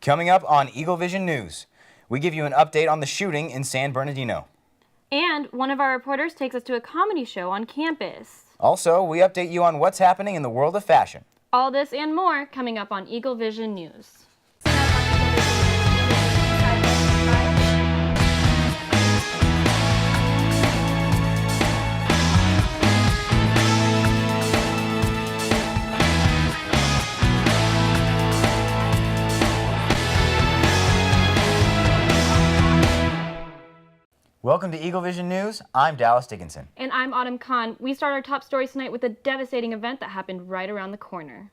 Coming up on EagleVision News, we give you an update on the shooting in San Bernardino. And one of our reporters takes us to a comedy show on campus. Also, we update you on what's happening in the world of fashion. All this and more coming up on EagleVision News. Welcome to EagleVision News. I'm Dallas Dickinson. And I'm Autumn Kahn. We start our top stories tonight with a devastating event that happened right around the corner.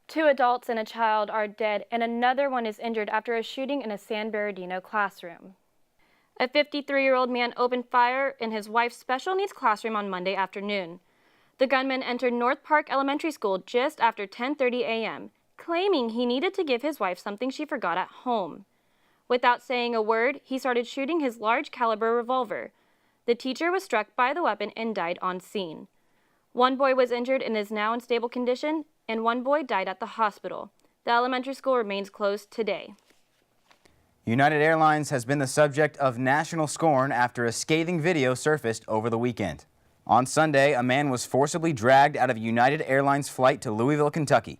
2 adults and a child are dead, and another one is injured after a shooting in a San Bernardino classroom. A 53-year-old man opened fire in his wife's special needs classroom on Monday afternoon. The gunman entered North Park Elementary School just after 10:30 a.m., claiming he needed to give his wife something she forgot at home. Without saying a word, he started shooting his large-caliber revolver. The teacher was struck by the weapon and died on scene. One boy was injured and is now in stable condition, and one boy died at the hospital. The elementary school remains closed today. United Airlines has been the subject of national scorn after a scathing video surfaced over the weekend. On Sunday, a man was forcibly dragged out of a United Airlines flight to Louisville, Kentucky.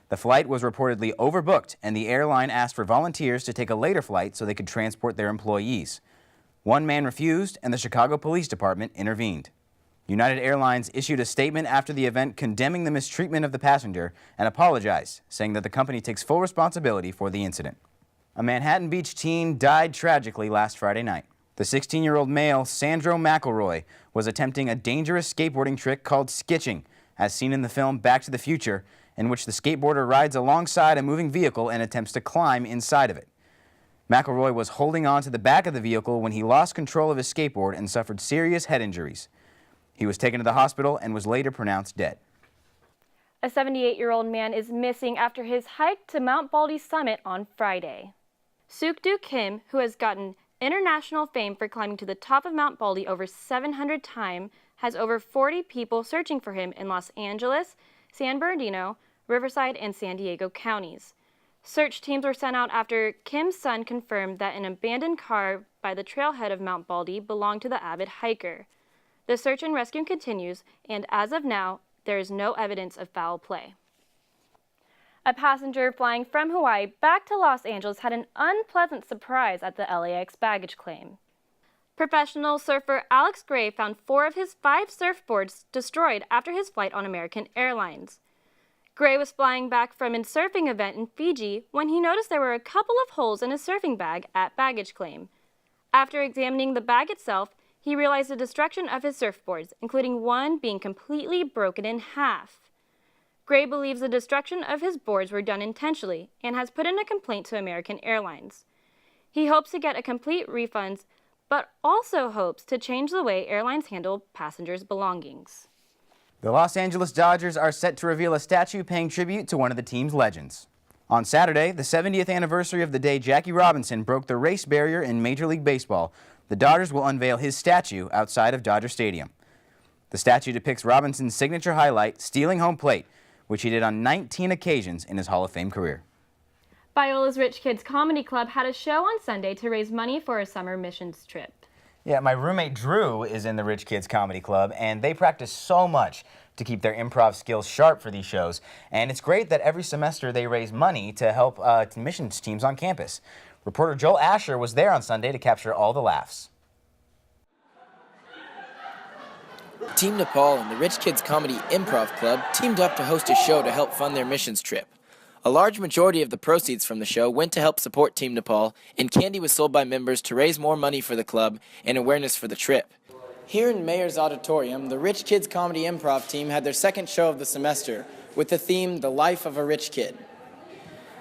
The flight was reportedly overbooked, and the airline asked for volunteers to take a later flight so they could transport their employees. One man refused, and the Chicago Police Department intervened. United Airlines issued a statement after the event condemning the mistreatment of the passenger and apologized, saying that the company takes full responsibility for the incident. A Manhattan Beach teen died tragically last Friday night. The 16-year-old male, Sandro McElroy, was attempting a dangerous skateboarding trick called skitching, as seen in the film Back to the Future, in which the skateboarder rides alongside a moving vehicle and attempts to climb inside of it. McElroy was holding on to the back of the vehicle when he lost control of his skateboard and suffered serious head injuries. He was taken to the hospital and was later pronounced dead. A 78-year-old man is missing after his hike to Mount Baldy summit on Friday. Sukh Do Kim, who has gotten international fame for climbing to the top of Mount Baldy over 700 times, has over 40 people searching for him in Los Angeles, San Bernardino, Riverside, and San Diego counties. Search teams were sent out after Kim's son confirmed that an abandoned car by the trailhead of Mount Baldy belonged to the avid hiker. The search and rescue continues, and as of now, there is no evidence of foul play. A passenger flying from Hawaii back to Los Angeles had an unpleasant surprise at the LAX baggage claim. Professional surfer Alex Gray found 4 of his 5 surfboards destroyed after his flight on American Airlines. Gray was flying back from a surfing event in Fiji when he noticed there were a couple of holes in his surfing bag at baggage claim. After examining the bag itself, he realized the destruction of his surfboards, including one being completely broken in half. Gray believes the destruction of his boards were done intentionally and has put in a complaint to American Airlines. He hopes to get a complete refund, but also hopes to change the way airlines handle passengers' belongings. The Los Angeles Dodgers are set to reveal a statue paying tribute to one of the team's legends. On Saturday, the 70th anniversary of the day Jackie Robinson broke the race barrier in Major League Baseball, the Dodgers will unveil his statue outside of Dodger Stadium. The statue depicts Robinson's signature highlight, stealing home plate, which he did on 19 occasions in his Hall of Fame career. Biola's Rich Kids Comedy Club had a show on Sunday to raise money for a summer missions trip. Yeah, my roommate Drew is in the Rich Kids Comedy Club, and they practice so much to keep their improv skills sharp for these shows. And it's great that every semester they raise money to help missions teams on campus. Reporter Joel Asher was there on Sunday to capture all the laughs. Team Nepal and the Rich Kids Comedy Improv Club teamed up to host a show to help fund their missions trip. A large majority of the proceeds from the show went to help support Team Nepal, and candy was sold by members to raise more money for the club and awareness for the trip. Here in Mayor's Auditorium, the Rich Kids Comedy Improv team had their second show of the semester with the theme, The Life of a Rich Kid.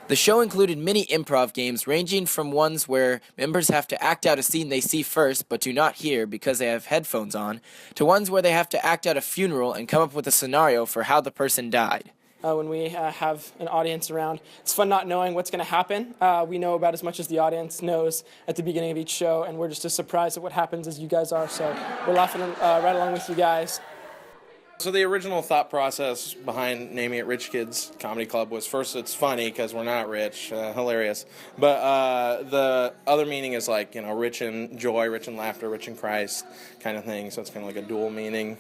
The show included many improv games ranging from ones where members have to act out a scene they see first but do not hear because they have headphones on, to ones where they have to act out a funeral and come up with a scenario for how the person died. When we have an audience around, it's fun not knowing what's going to happen. We know about as much as the audience knows at the beginning of each show, and we're just as surprised at what happens as you guys are, so we're laughing right along with you guys. So the original thought process behind naming it Rich Kids Comedy Club was, first, it's funny because we're not rich, hilarious. But the other meaning is like, rich in joy, rich in laughter, rich in Christ kind of thing. So it's kind of like a dual meaning.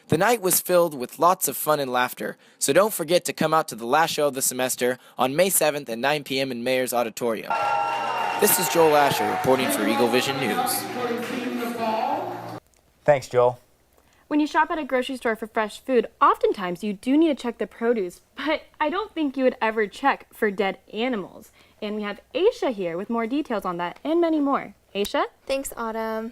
The night was filled with lots of fun and laughter, so don't forget to come out to the last show of the semester on May 7th at 9 p.m. in Mayor's Auditorium. This is Joel Asher reporting for EagleVision News. Thanks, Joel. When you shop at a grocery store for fresh food, oftentimes you do need to check the produce, but I don't think you would ever check for dead animals. And we have Aisha here with more details on that and many more. Aisha? Thanks, Autumn.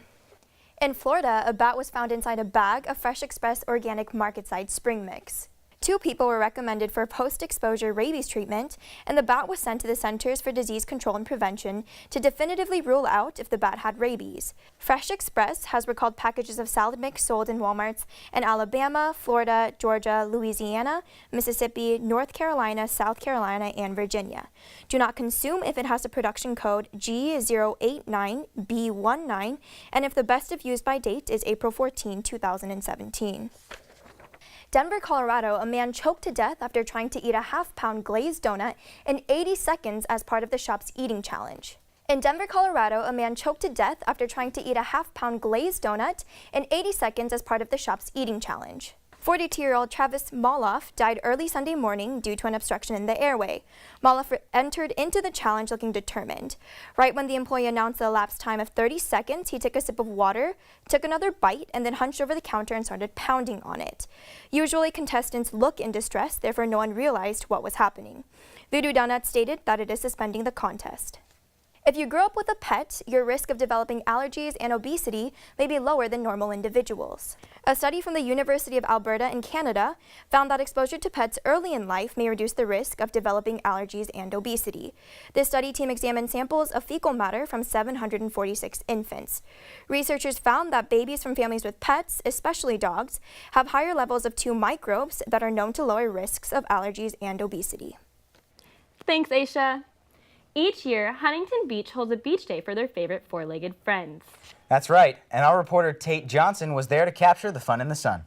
In Florida, a bat was found inside a bag of Fresh Express organic market-side spring mix. 2 people were recommended for post-exposure rabies treatment, and the bat was sent to the Centers for Disease Control and Prevention to definitively rule out if the bat had rabies. Fresh Express has recalled packages of salad mix sold in Walmarts in Alabama, Florida, Georgia, Louisiana, Mississippi, North Carolina, South Carolina, and Virginia. Do not consume if it has a production code G089B19, and if the best of use by date is April 14, 2017. Denver, Colorado, a man choked to death after trying to eat a half-pound glazed donut in 80 seconds as part of the shop's eating challenge. In Denver, Colorado, a man choked to death after trying to eat a half-pound glazed donut in 80 seconds as part of the shop's eating challenge. 42-year-old Travis Moloff died early Sunday morning due to an obstruction in the airway. Moloff entered into the challenge looking determined. Right when the employee announced the elapsed time of 30 seconds, he took a sip of water, took another bite, and then hunched over the counter and started pounding on it. Usually contestants look in distress, therefore no one realized what was happening. Voodoo Donuts stated that it is suspending the contest. If you grow up with a pet, your risk of developing allergies and obesity may be lower than normal individuals. A study from the University of Alberta in Canada found that exposure to pets early in life may reduce the risk of developing allergies and obesity. This study team examined samples of fecal matter from 746 infants. Researchers found that babies from families with pets, especially dogs, have higher levels of 2 microbes that are known to lower risks of allergies and obesity. Thanks, Aisha. Each year, Huntington Beach holds a beach day for their favorite 4-legged friends. That's right, and our reporter Tate Johnson was there to capture the fun in the sun.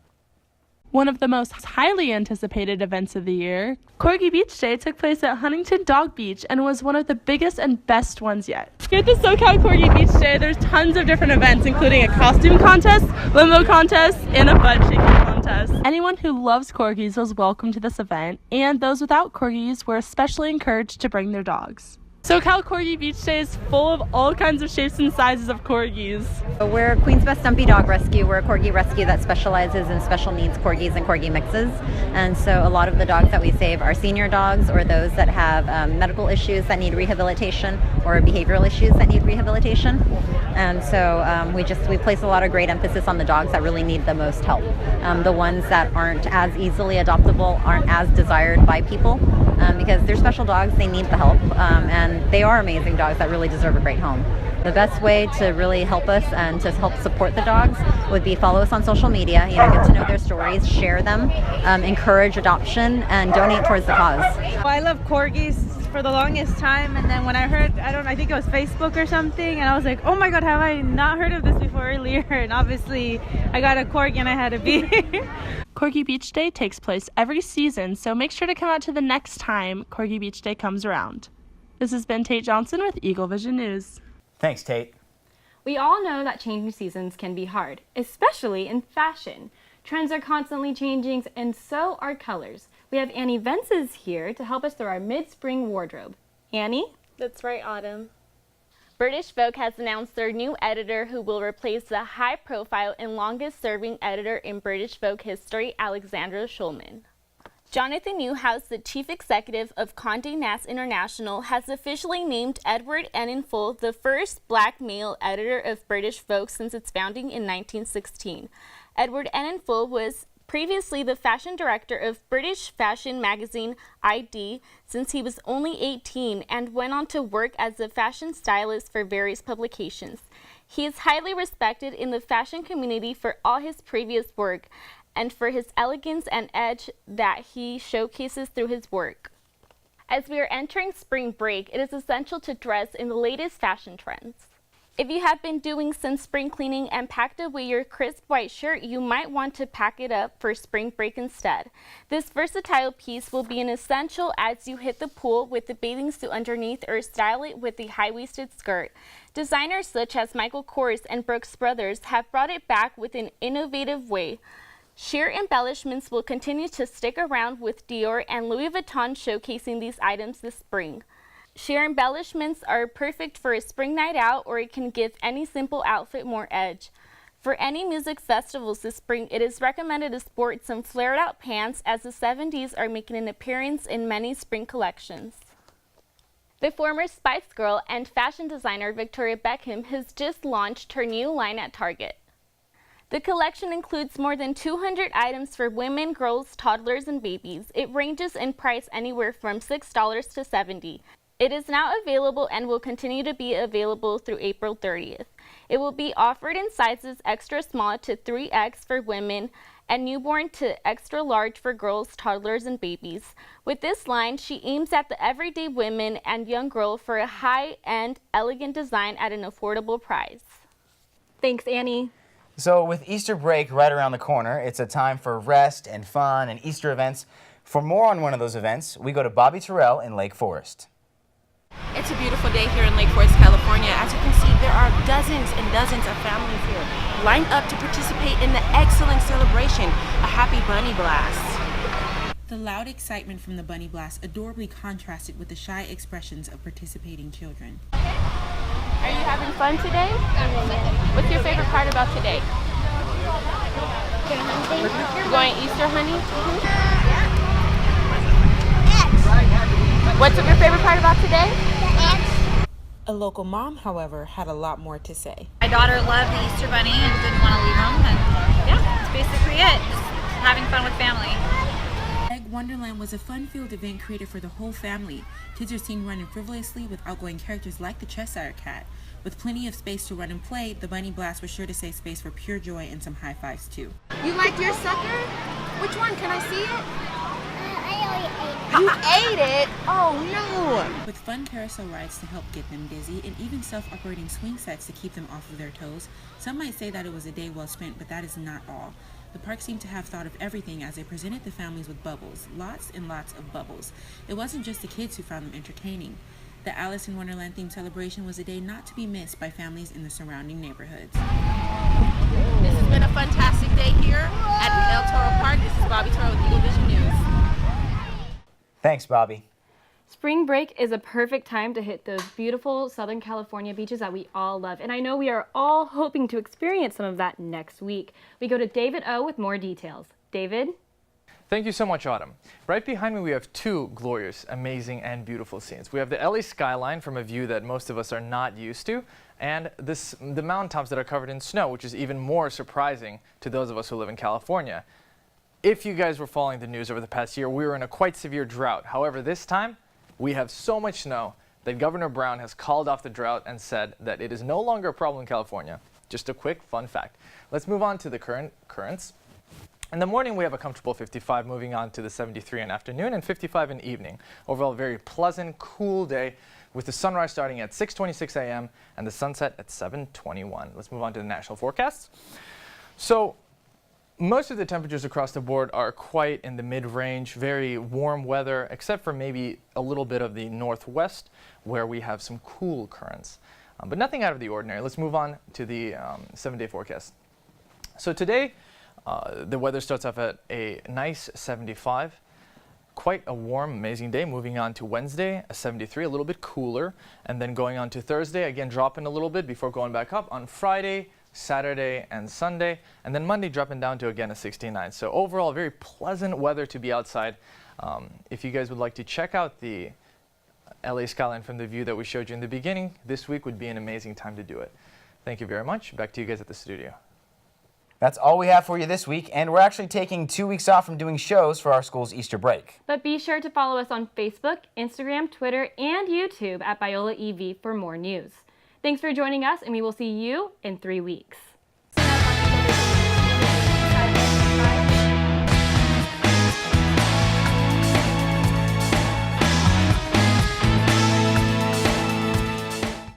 One of the most highly anticipated events of the year, Corgi Beach Day took place at Huntington Dog Beach and was one of the biggest and best ones yet. Here at the SoCal Corgi Beach Day, there's tons of different events, including a costume contest, limo contest, and a butt-shaking contest. Anyone who loves corgis was welcome to this event, and those without corgis were especially encouraged to bring their dogs. SoCal Corgi Beach Day is full of all kinds of shapes and sizes of corgis. We're Queen's Best Dumpy Dog Rescue. We're a corgi rescue that specializes in special needs corgis and corgi mixes. And so a lot of the dogs that we save are senior dogs or those that have medical issues that need rehabilitation or behavioral issues that need rehabilitation. And so we place a lot of great emphasis on the dogs that really need the most help. The ones that aren't as easily adoptable, aren't as desired by people, because they're special dogs, they need the help, and they are amazing dogs that really deserve a great home. The best way to really help us and to help support the dogs would be follow us on social media, get to know their stories, share them, encourage adoption, and donate towards the cause. Well, I love corgis for the longest time, and then when I heard, I think it was Facebook or something, and I was like, oh my god, have I not heard of this before earlier? And obviously I got a corgi and I had to be here. Corgi Beach Day takes place every season, so make sure to come out to the next time Corgi Beach Day comes around. This has been Tate Johnson with EagleVision News. Thanks, Tate. We all know that changing seasons can be hard, especially in fashion. Trends are constantly changing, and so are colors. We have Annie Vences here to help us through our mid-spring wardrobe. Annie? That's right, Autumn. British Vogue has announced their new editor who will replace the high-profile and longest-serving editor in British Vogue history, Alexandra Schulman. Jonathan Newhouse, the chief executive of Condé Nast International, has officially named Edward Enninful the first black male editor of British Vogue since its founding in 1916. Edward Enninful was previously the fashion director of British fashion magazine ID since he was only 18 and went on to work as a fashion stylist for various publications. He is highly respected in the fashion community for all his previous work and for his elegance and edge that he showcases through his work. As we are entering spring break, it is essential to dress in the latest fashion trends. If you have been doing some spring cleaning and packed away your crisp white shirt, you might want to pack it up for spring break instead. This versatile piece will be an essential as you hit the pool with the bathing suit underneath or style it with the high-waisted skirt. Designers such as Michael Kors and Brooks Brothers have brought it back with an innovative way. Sheer embellishments will continue to stick around with Dior and Louis Vuitton showcasing these items this spring. Sheer embellishments are perfect for a spring night out, or it can give any simple outfit more edge. For any music festivals this spring, it is recommended to sport some flared out pants as the 70s are making an appearance in many spring collections. The former Spice Girl and fashion designer Victoria Beckham has just launched her new line at Target. The collection includes more than 200 items for women, girls, toddlers, and babies. It ranges in price anywhere from $6 to $70. It is now available and will continue to be available through April 30th. It will be offered in sizes extra small to 3X for women and newborn to extra large for girls, toddlers, and babies. With this line, she aims at the everyday women and young girl for a high-end, elegant design at an affordable price. Thanks, Annie. So with Easter break right around the corner, it's a time for rest and fun and Easter events. For more on one of those events, we go to Bobby Terrell in Lake Forest. It's a beautiful day here in Lake Forest, California. As you can see, there are dozens and dozens of families here lined up to participate in the excellent celebration, a happy bunny blast. The loud excitement from the bunny blast adorably contrasted with the shy expressions of participating children. Are you having fun today? What's your favorite part about today? You're going Easter honey? What's your favorite part about today? A local mom, however, had a lot more to say. My daughter loved the Easter Bunny and didn't want to leave him, and yeah, that's basically it. Just having fun with family. Egg Wonderland was a fun-filled event created for the whole family. Kids are seen running frivolously with outgoing characters like the Cheshire Cat. With plenty of space to run and play, the Bunny Blast was sure to save space for pure joy and some high fives too. You liked your sucker? Which one? Can I see it? You ate it? Oh no! With fun carousel rides to help get them dizzy and even self-operating swing sets to keep them off of their toes, some might say that it was a day well spent, but that is not all. The park seemed to have thought of everything as they presented the families with bubbles, lots and lots of bubbles. It wasn't just the kids who found them entertaining. The Alice in Wonderland themed celebration was a day not to be missed by families in the surrounding neighborhoods. This has been a fantastic day here at El Toro Park. This is Bobby Toro with EagleVision News. Thanks, Bobby. Spring break is a perfect time to hit those beautiful Southern California beaches that we all love. And I know we are all hoping to experience some of that next week. We go to David O with more details. David? Thank you so much, Autumn. Right behind me we have two glorious, amazing, and beautiful scenes. We have the LA skyline from a view that most of us are not used to, and the mountaintops that are covered in snow, which is even more surprising to those of us who live in California. If you guys were following the news over the past year, we were in a quite severe drought. However, this time, we have so much snow that Governor Brown has called off the drought and said that it is no longer a problem in California. Just a quick fun fact. Let's move on to the currents. In the morning, we have a comfortable 55, moving on to the 73 in afternoon and 55 in evening. Overall, very pleasant, cool day with the sunrise starting at 6:26 a.m. and the sunset at 7:21. Let's move on to the national forecasts. So, most of the temperatures across the board are quite in the mid-range, very warm weather, except for maybe a little bit of the northwest where we have some cool currents, but nothing out of the ordinary. Let's move on to the 7-day forecast. So today, the weather starts off at a nice 75. Quite a warm, amazing day. Moving on to Wednesday, a 73, a little bit cooler. And then going on to Thursday, again dropping a little bit before going back up. On Friday, Saturday, and Sunday. And then Monday dropping down to, again, a 69. So overall, very pleasant weather to be outside. If you guys would like to check out the LA skyline from the view that we showed you in the beginning, this week would be an amazing time to do it. Thank you very much. Back to you guys at the studio. That's all we have for you this week, and we're actually taking 2 weeks off from doing shows for our school's Easter break. But be sure to follow us on Facebook, Instagram, Twitter, and YouTube at Biola EV for more news. Thanks for joining us, and we will see you in 3 weeks.